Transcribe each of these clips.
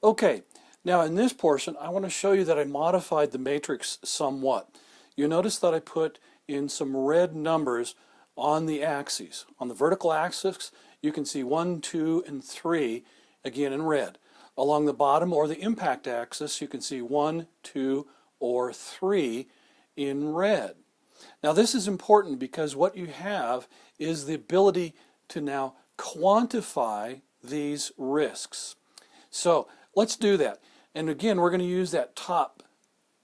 Okay, now in this portion, I want to show you that I modified the matrix somewhat. You notice that I put in some red numbers on the axes. On the vertical axis, you can see 1, 2, and 3, again in red. Along the bottom or the impact axis, you can see 1, 2, or 3 in red. Now this is important because what you have is the ability to now quantify these risks. So let's do that. And again, we're going to use that top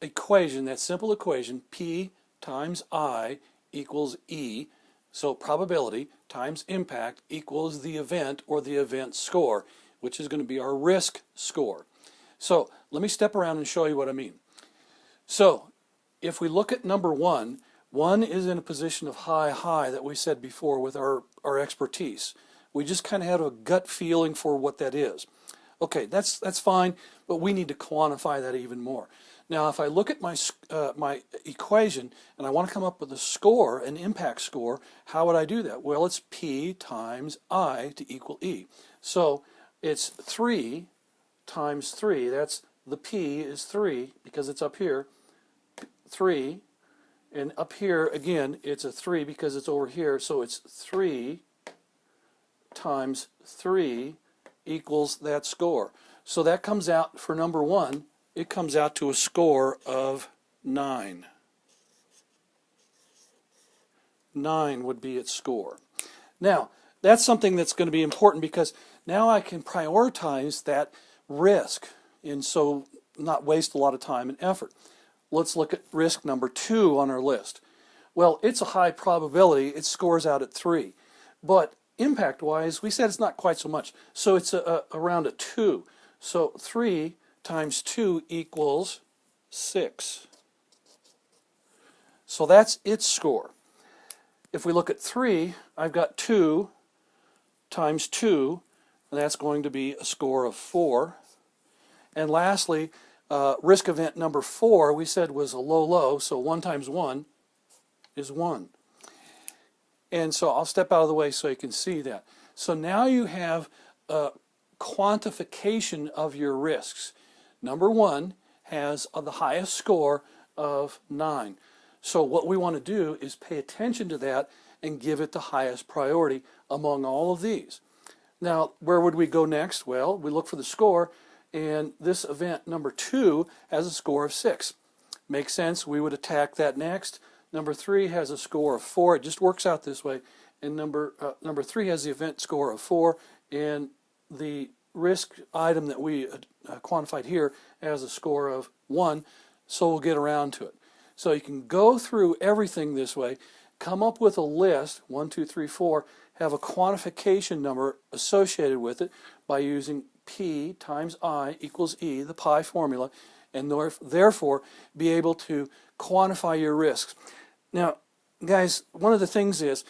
equation, that simple equation, P times I equals E. So probability times impact equals the event or the event score, which is going to be our risk score. So let me step around and show you what I mean. So if we look at number 1, 1 is in a position of high that we said before with our expertise. We just kind of had a gut feeling for what that is. Okay, that's fine, but we need to quantify that even more. Now, if I look at my equation and I want to come up with a score, an impact score, how would I do that? Well, it's P times I to equal E. So it's 3 times 3. That's the P is 3 because it's up here. 3, and up here again it's a 3 because it's over here. So it's 3 times 3 equals that score. So that comes out for number 1, it comes out to a score of 9. 9 would be its score. Now, that's something that's going to be important because now I can prioritize that risk and so not waste a lot of time and effort. Let's look at risk number 2 on our list. Well, it's a high probability. It scores out at 3. But impact-wise, we said it's not quite so much. So it's around a 2. So 3 times 2 equals 6. So that's its score. If we look at 3, I've got 2 times 2, and that's going to be a score of 4. And lastly, risk event number 4, we said was a low, so 1 times 1 is 1. And so I'll step out of the way so you can see that. So now you have a quantification of your risks. Number 1 has the highest score of 9. So what we want to do is pay attention to that and give it the highest priority among all of these. Now, where would we go next? Well, we look for the score, and this event number 2 has a score of 6. Makes sense. We would attack that next. Number 3 has a score of 4. It just works out this way. And number 3 has the event score of 4, and the risk item that we quantified here has a score of 1, so we'll get around to it. So you can go through everything this way, come up with a list, 1, 2, 3, 4, have a quantification number associated with it by using P times I equals E, the pi formula, and therefore be able to quantify your risks. Now, guys, one of the things is,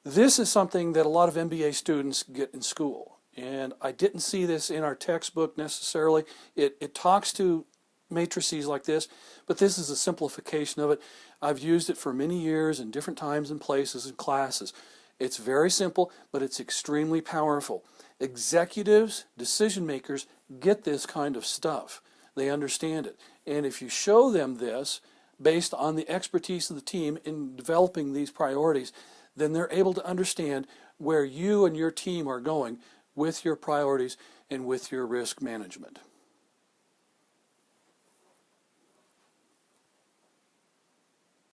this is something that a lot of MBA students get in school, and I didn't see this in our textbook necessarily. It talks to matrices like this, but this is a simplification of it. I've used it for many years in different times and places and classes. It's very simple, but it's extremely powerful. Executives, decision makers get this kind of stuff. They understand it. And if you show them this, based on the expertise of the team in developing these priorities, then they're able to understand where you and your team are going with your priorities and with your risk management.